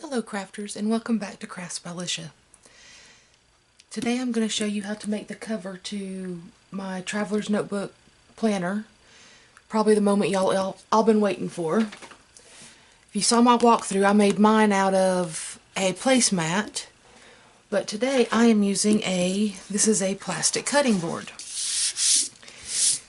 Hello crafters, and welcome back to Crafts by Lisha. Today I'm going to show you how to make the cover to my Traveler's Notebook planner. Probably the moment y'all all been waiting for. If you saw my walkthrough, I made mine out of a placemat, but today I am using this is a plastic cutting board.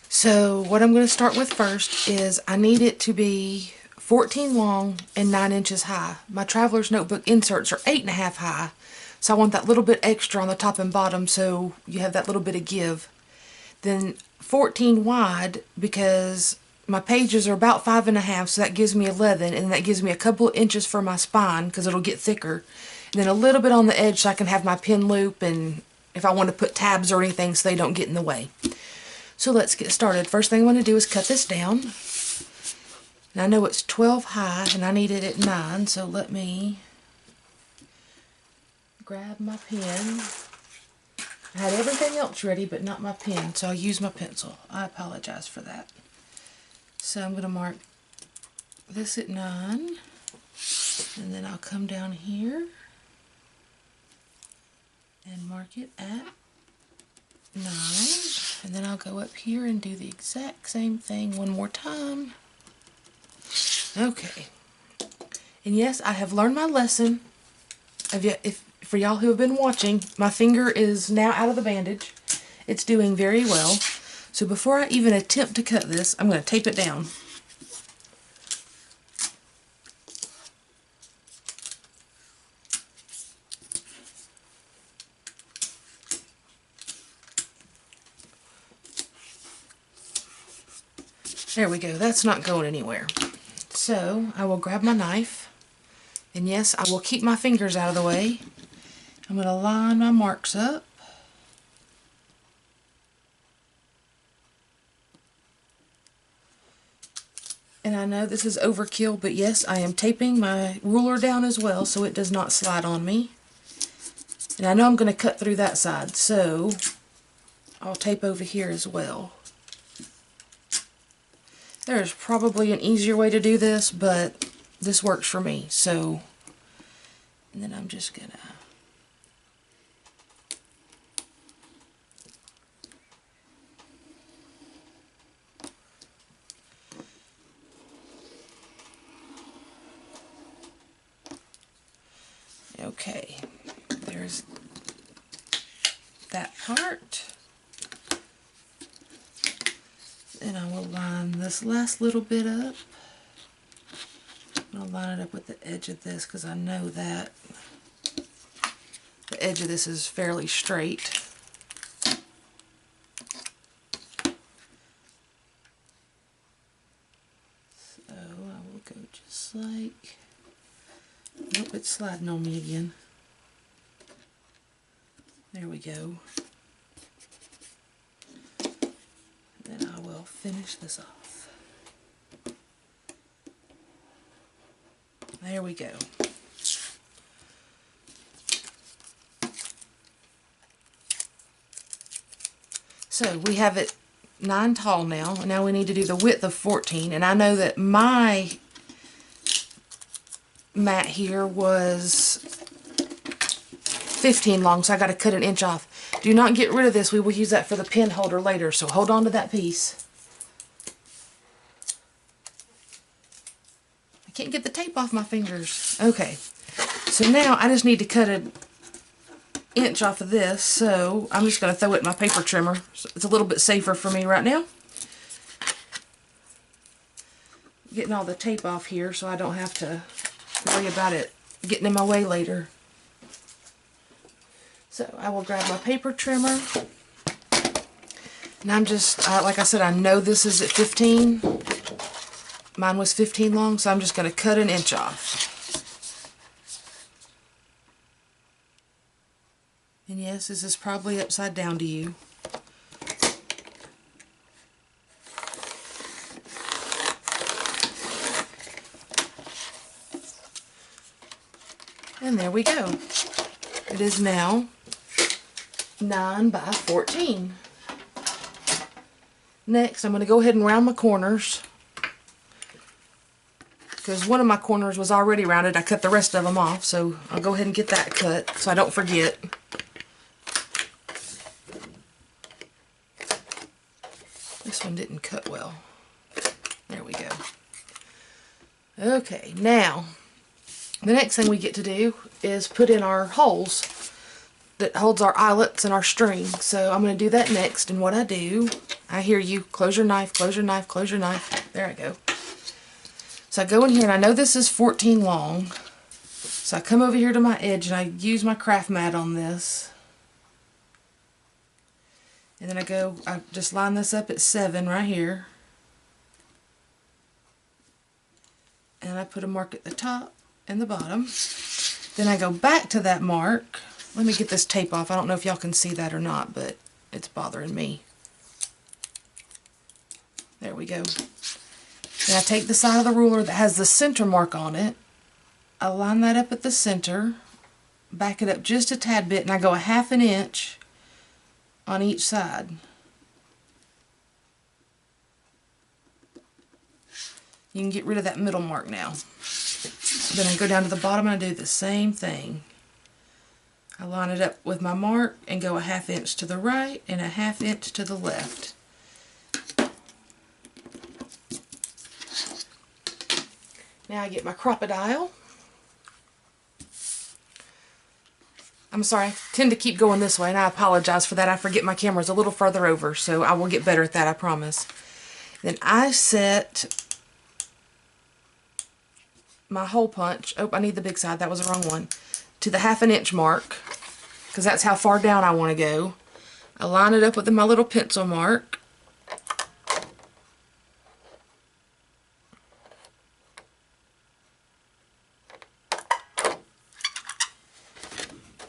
So what I'm going to start with first is I need it to be 14 long and 9 inches high. My Traveler's Notebook inserts are 8.5 high, so I want that little bit extra on the top and bottom so you have that little bit of give. Then 14 wide because my pages are about 5.5, so that gives me 11, and that gives me a couple of inches for my spine because it'll get thicker. And then a little bit on the edge so I can have my pin loop and if I want to put tabs or anything so they don't get in the way. So let's get started. First thing I want to do is cut this down. And I know it's 12 high and I need it at 9, so let me grab my pen. I had everything else ready but not my pen, so I'll use my pencil. I apologize for that. So I'm going to mark this at 9, and then I'll come down here and mark it at 9, and then I'll go up here and do the exact same thing one more time. Okay, and yes, I have learned my lesson. For y'all who have been watching, my finger is now out of the bandage. It's doing very well. So before I even attempt to cut this, I'm going to tape it down. There we go, that's not going anywhere. So I will grab my knife, and yes, I will keep my fingers out of the way. I'm going to line my marks up. And I know this is overkill, but yes, I am taping my ruler down as well so it does not slide on me. And I know I'm going to cut through that side, so I'll tape over here as well. There's probably an easier way to do this, but this works for me. So, and then I'm just gonna okay, there's that part. And I will line this last little bit up. I'll line it up with the edge of this because I know that the edge of this is fairly straight. So I will go just like, nope, it's sliding on me again. There we go. Then I will finish this off. There we go. So we have it 9 tall now, and now we need to do the width of 14, and I know that my mat here was 15 long, so I got to cut an inch off. Do not get rid of this. We will use that for the pen holder later, so hold on to that piece. I can't get the tape off my fingers. Okay, so now I just need to cut an inch off of this, so I'm just going to throw it in my paper trimmer. So it's a little bit safer for me right now. Getting all the tape off here so I don't have to worry about it getting in my way later. So I will grab my paper trimmer, and I'm just, like I said, I know this is at 15. Mine was 15 long, so I'm just going to cut an inch off. And yes, this is probably upside down to you. And there we go. It is now 9 by 14. Next, I'm going to go ahead and round my corners. because one of my corners was already rounded. I cut the rest of them off, so I'll go ahead and get that cut so I don't forget. This one didn't cut well. There we go. Okay, now the next thing we get to do is put in our holes that holds our eyelets and our string. So I'm going to do that next, and what I do, I hear you, close your knife, close your knife, close your knife. There I go. So I go in here, and I know this is 14 long. So I come over here to my edge, and I use my craft mat on this. And then I just line this up at 7 right here. And I put a mark at the top and the bottom. Then I go back to that mark. Let me get this tape off. I don't know if y'all can see that or not, but it's bothering me. There we go. Then I take the side of the ruler that has the center mark on it. I line that up at the center, back it up just a tad bit, and I go a 1/2 inch on each side. You can get rid of that middle mark now. Then I go down to the bottom and I do the same thing. I line it up with my mark and go a 1/2 inch to the right and a 1/2 inch to the left. Now I get my crocodile. I'm sorry, I tend to keep going this way, and I apologize for that. I forget my camera's a little further over, so I will get better at that, I promise. Then I set my hole punch, oh, I need the big side, that was the wrong one, to the 1/2 inch mark, because that's how far down I want to go. I line it up with my little pencil mark.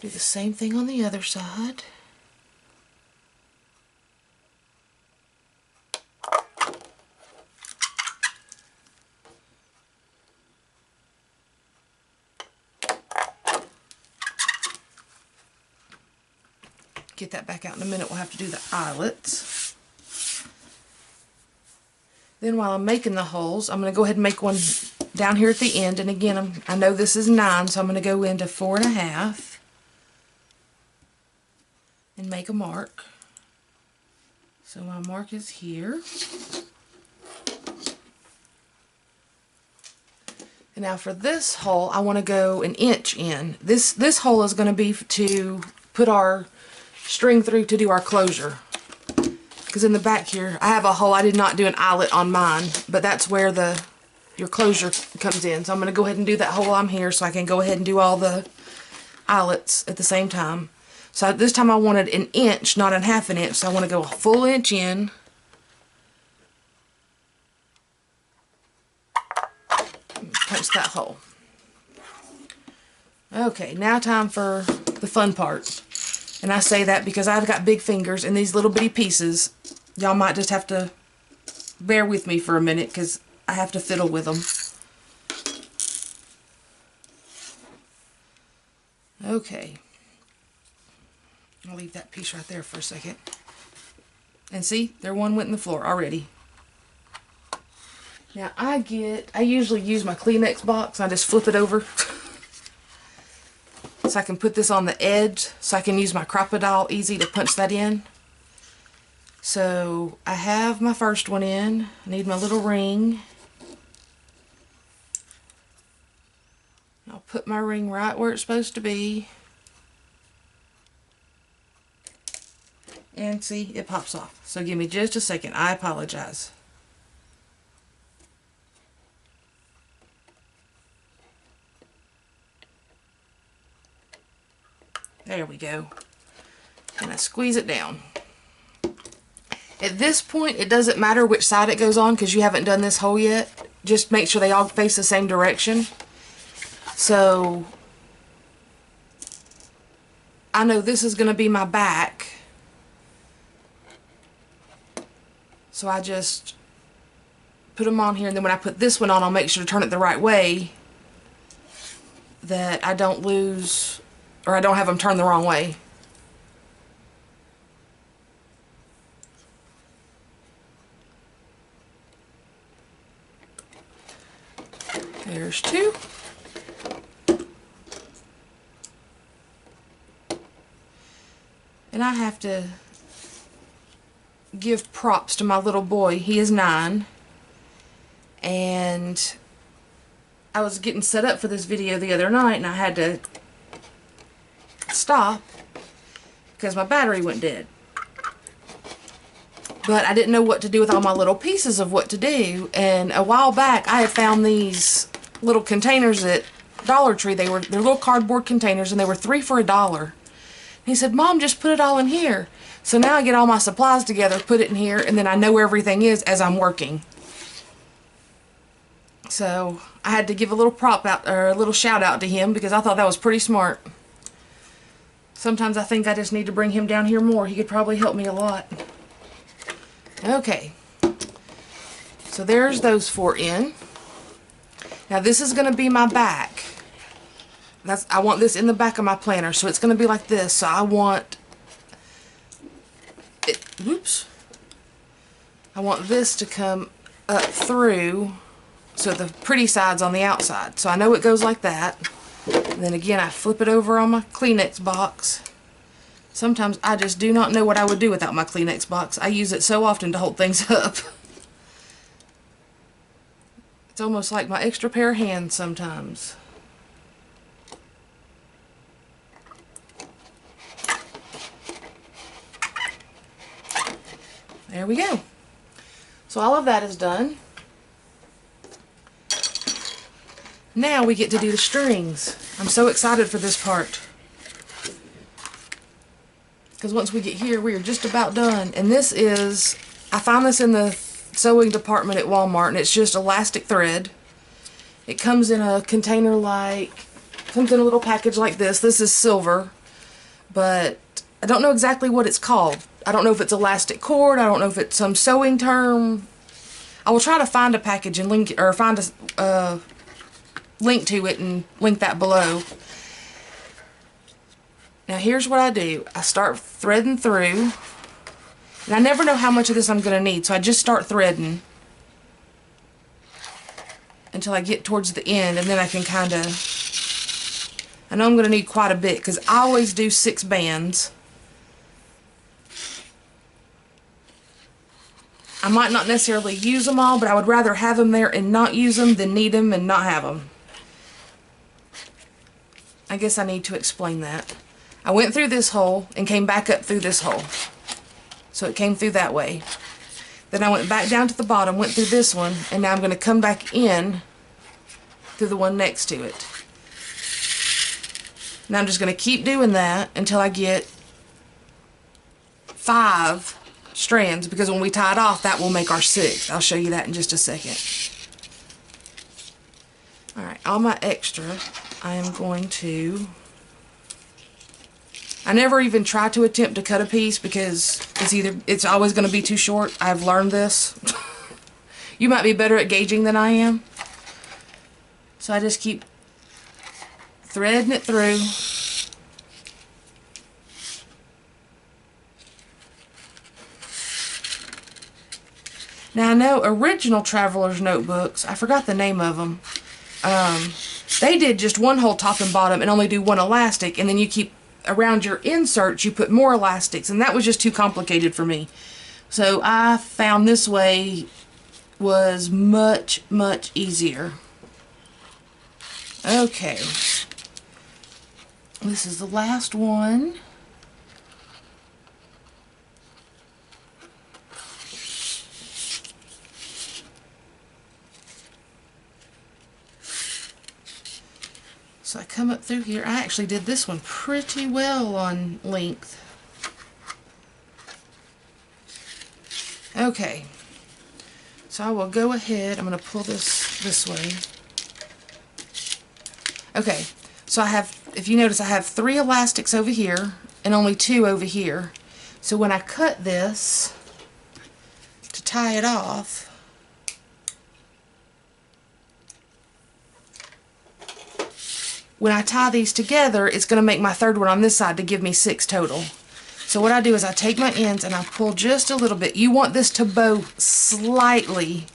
Do the same thing on the other side. Get that back out in a minute. We'll have to do the eyelets. Then while I'm making the holes, I'm going to go ahead and make one down here at the end. And again, I know this is 9, so I'm going to go into 4 1/2 and make a mark. So my mark is here. And now for this hole, I want to go 1 inch in. This hole is going to be to put our string through to do our closure. Because in the back here, I have a hole. I did not do an eyelet on mine, but that's where your closure comes in. So I'm going to go ahead and do that hole while I'm here so I can go ahead and do all the eyelets at the same time. So this time I wanted 1 inch, not a 1/2 inch. So I want to go a full inch in. Punch that hole. Okay, now time for the fun part. And I say that because I've got big fingers, and these little bitty pieces, y'all might just have to bear with me for a minute because I have to fiddle with them. Okay. I'll leave that piece right there for a second. And see, there one went in the floor already. Now I usually use my Kleenex box. I just flip it over. So I can put this on the edge so I can use my crocodile easy to punch that in. So I have my first one in. I need my little ring. I'll put my ring right where it's supposed to be. And see, it pops off. So give me just a second. I apologize. There we go. And I squeeze it down. At this point, it doesn't matter which side it goes on because you haven't done this hole yet. Just make sure they all face the same direction. So, I know this is going to be my back. So I just put them on here, and then when I put this one on, I'll make sure to turn it the right way that I don't lose, or I don't have them turn the wrong way. There's two. And I have to give props to my little boy. He is 9. And I was getting set up for this video the other night and I had to stop because my battery went dead. But I didn't know what to do with all my little pieces of what to do. And a while back I had found these little containers at Dollar Tree. They're little cardboard containers and they were 3 for $1. He said, Mom, just put it all in here. So now I get all my supplies together, put it in here, and then I know where everything is as I'm working. So I had to give a little prop out, or a little shout out to him, because I thought that was pretty smart. Sometimes I think I just need to bring him down here more. He could probably help me a lot. Okay. So there's those 4 in. Now this is going to be my back. I want this in the back of my planner, so it's going to be like this. So I want it, whoops. I want this to come up through, so the pretty side's on the outside. So I know it goes like that. And then again, I flip it over on my Kleenex box. Sometimes I just do not know what I would do without my Kleenex box. I use it so often to hold things up. It's almost like my extra pair of hands sometimes. There we go. So all of that is done. Now we get to do the strings. I'm so excited for this part. Because once we get here, we are just about done. And this is, I found this in the sewing department at Walmart, and it's just elastic thread. It comes in a container comes in a little package like this. This is silver, but I don't know exactly what it's called. I don't know if it's elastic cord. I don't know if it's some sewing term. I will try to find a package and link, or find a link to it and link that below. Now here's what I do. I start threading through, and I never know how much of this I'm going to need, so I just start threading until I get towards the end, and then I can kind of, I know I'm going to need quite a bit because I always do 6 bands. I might not necessarily use them all, but I would rather have them there and not use them than need them and not have them. I guess I need to explain that. I went through this hole and came back up through this hole. So it came through that way. Then I went back down to the bottom, went through this one, and now I'm going to come back in through the one next to it. Now I'm just going to keep doing that until I get 5 strands, because when we tie it off, that will make our 6. I'll show you that in just a second. Alright, all my extra, I am going to, I never even try to attempt to cut a piece because it's always going to be too short. I've learned this. You might be better at gauging than I am. So I just keep threading it through. Now I know original Traveler's Notebooks, I forgot the name of them, they did just one whole top and bottom and only do 1 elastic, and then you keep, around your inserts you put more elastics, and that was just too complicated for me. So I found this way was much, much easier. Okay, this is the last one. So I come up through here. I actually did this one pretty well on length. Okay, so I will go ahead. I'm going to pull this way. Okay, so I have, if you notice, I have 3 elastics over here and only 2 over here. So when I cut this to tie it off, when I tie these together, it's going to make my 3rd one on this side to give me 6 total. So what I do is I take my ends and I pull just a little bit. You want this to bow slightly,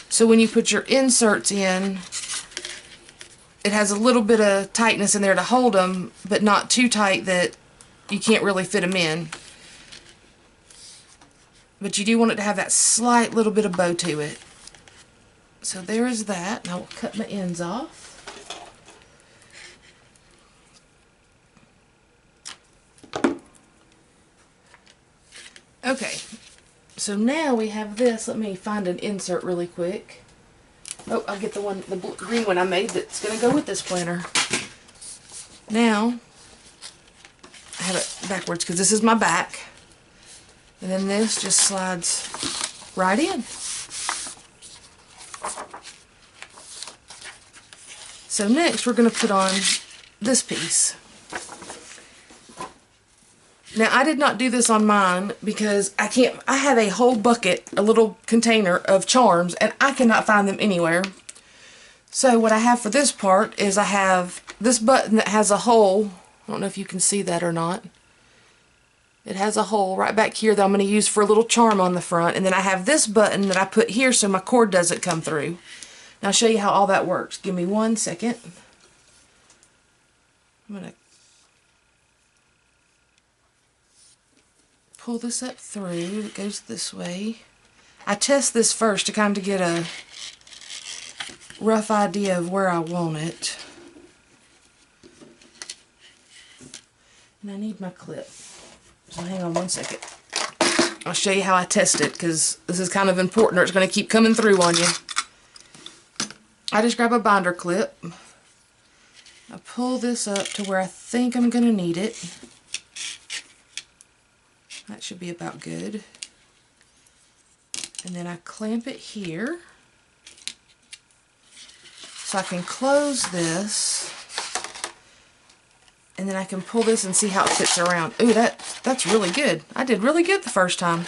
so when you put your inserts in, it has a little bit of tightness in there to hold them, but not too tight that you can't really fit them in. But you do want it to have that slight little bit of bow to it. So there is that. Now I'll cut my ends off. Okay, so now we have this. Let me find an insert really quick. Oh, I'll get the green one I made that's going to go with this planner. Now, I have it backwards because this is my back. And then this just slides right in. So next we're going to put on this piece. Now I did not do this on mine because I have a whole bucket, a little container of charms, and I cannot find them anywhere. So what I have for this part is I have this button that has a hole. I don't know if you can see that or not. It has a hole right back here that I'm going to use for a little charm on the front. And then I have this button that I put here so my cord doesn't come through. Now I'll show you how all that works. Give me 1 second. I'm going to pull this up through. It goes this way. I test this first to kind of get a rough idea of where I want it. And I need my clip. So hang on 1 second. I'll show you how I test it because this is kind of important or it's going to keep coming through on you. I just grab a binder clip. I pull this up to where I think I'm going to need it. That should be about good. And then I clamp it here. So I can close this. And then I can pull this and see how it fits around. Ooh, that's really good. I did really good the first time.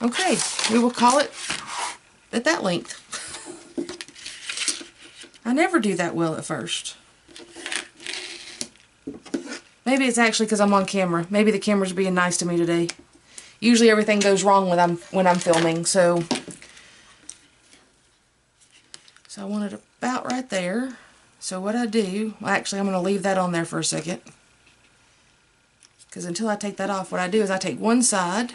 Okay, we will call it at that length. I never do that well at first. Maybe it's actually because I'm on camera. Maybe the camera's being nice to me today. Usually everything goes wrong when I'm filming, so I want it about right there. So what I do, well, actually I'm going to leave that on there for a second. Because until I take that off, what I do is I take one side,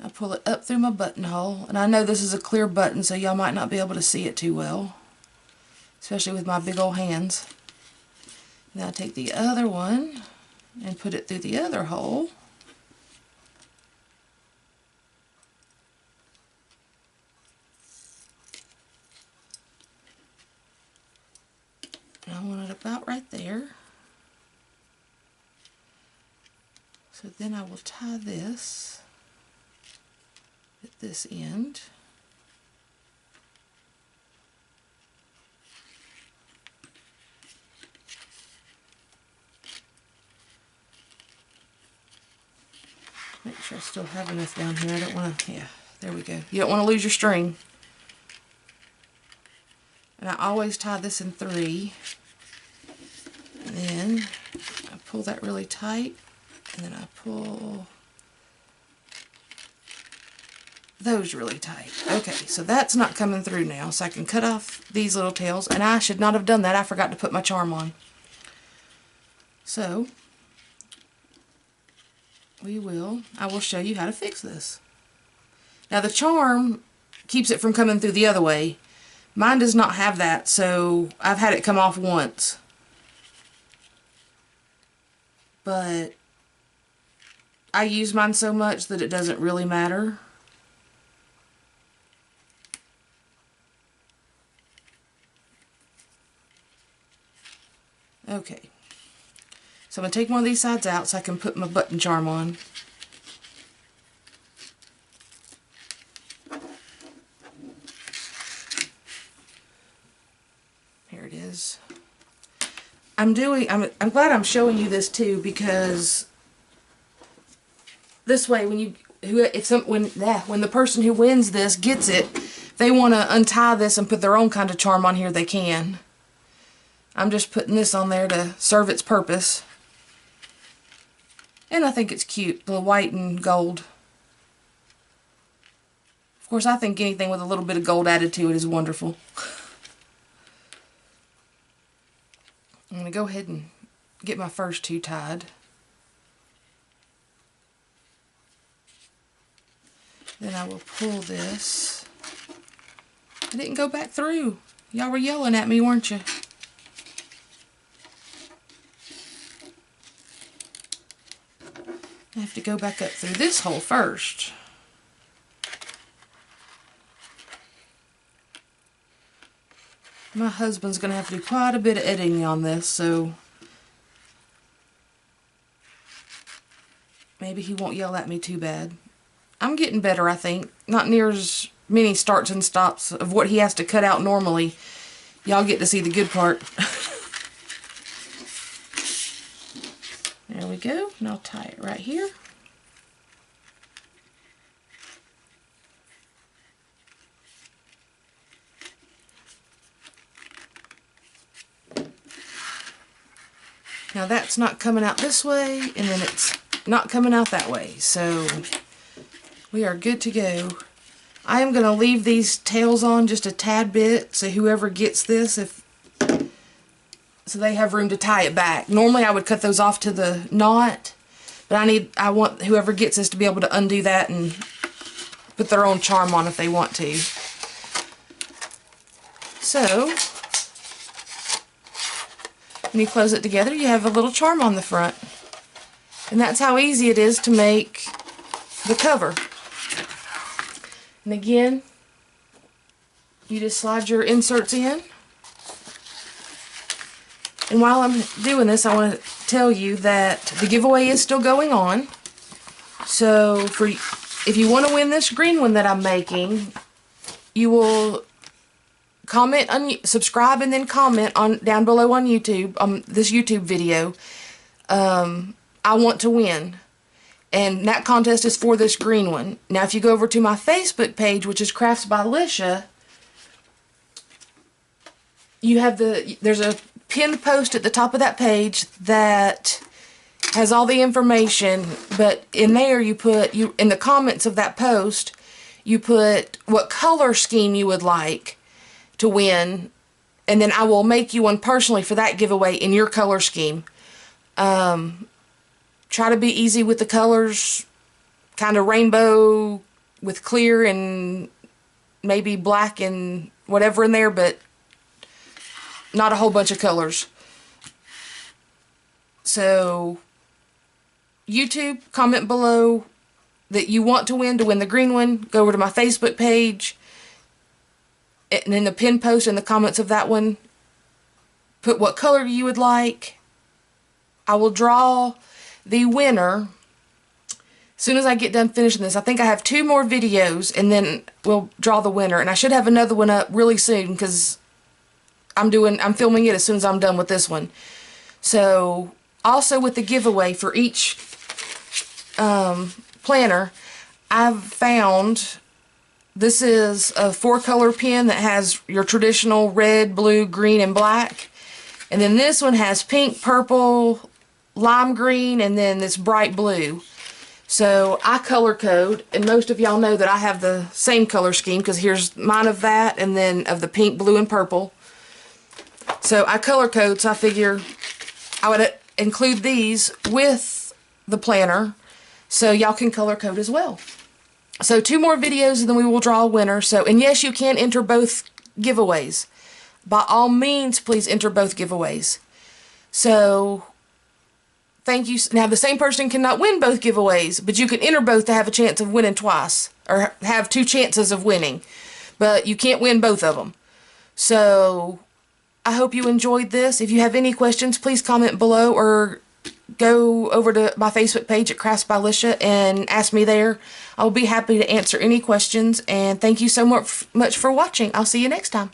I pull it up through my buttonhole, and I know this is a clear button so y'all might not be able to see it too well. Especially with my big old hands. Now I take the other one and put it through the other hole. And I want it about right there. So then I will tie this at this end. Make sure I still have enough down here. I don't want to, yeah, there we go. You don't want to lose your string. And I always tie this in 3. And then I pull that really tight. And then I pull those really tight. Okay, so that's not coming through now. So I can cut off these little tails. And I should not have done that. I forgot to put my charm on. So I will show you how to fix this. Now the charm keeps it from coming through the other way. Mine does not have that, so I've had it come off once. But I use mine so much that it doesn't really matter. Okay. So I'm going to take one of these sides out so I can put my button charm on. Here it is. I'm glad I'm showing you this too, because this way when the person who wins this gets it, they want to untie this and put their own kind of charm on here, they can. I'm just putting this on there to serve its purpose. And I think it's cute, the white and gold. Of course, I think anything with a little bit of gold added to it is wonderful. I'm going to go ahead and get my first two tied. Then I will pull this. I didn't go back through. Y'all were yelling at me, weren't you? I have to go back up through this hole first. My husband's going to have to do quite a bit of editing on this, so maybe he won't yell at me too bad. I'm getting better, I think. Not near as many starts and stops of what he has to cut out normally. Y'all get to see the good part. There we go. And I'll tie it right here. Now that's not coming out this way, and then it's not coming out that way. So we are good to go. I am going to leave these tails on just a tad bit, so whoever gets this, so they have room to tie it back. Normally I would cut those off to the knot, but I want whoever gets this to be able to undo that and put their own charm on if they want to. So when you close it together, you have a little charm on the front. And that's how easy it is to make the cover. And again, you just slide your inserts in. And while I'm doing this, I want to tell you that the giveaway is still going on. So if you want to win this green one that I'm making, you will comment on, subscribe, and then comment on down below on YouTube on this YouTube video. I want to win, and that contest is for this green one. Now, if you go over to my Facebook page, which is craftsbylisha, you have there's a pinned post at the top of that page that has all the information. But in there, you put in the comments of that post, you put what color scheme you would like to win, and then I will make you one personally for that giveaway in your color scheme. Try to be easy with the colors, kind of rainbow with clear and maybe black and whatever in there, but not a whole bunch of colors. So YouTube, comment below that you want to win the green one. Go over to my Facebook page, and in the pin post in the comments of that one, put what color you would like. I will draw the winner as soon as I get done finishing this. I think I have 2 more videos, and then we'll draw the winner. And I should have another one up really soon, because I'm filming it as soon as I'm done with this one. So also with the giveaway for each planner, I've found this is a 4-color pen that has your traditional red, blue, green, and black. And then this one has pink, purple, lime green, and then this bright blue. So I color code, and most of y'all know that I have the same color scheme, because here's mine of that, and then of the pink, blue, and purple. So I color code, so I figure I would include these with the planner so y'all can color code as well. So 2 more videos, and then we will draw a winner. So, and yes, you can enter both giveaways. By all means, please enter both giveaways. So thank you. Now, the same person cannot win both giveaways, but you can enter both to have a chance of winning twice, or have 2 chances of winning, but you can't win both of them. So I hope you enjoyed this. If you have any questions, please comment below, or go over to my Facebook page at craftsbylisha and ask me there. I'll be happy to answer any questions, and thank you so much for watching. I'll see you next time.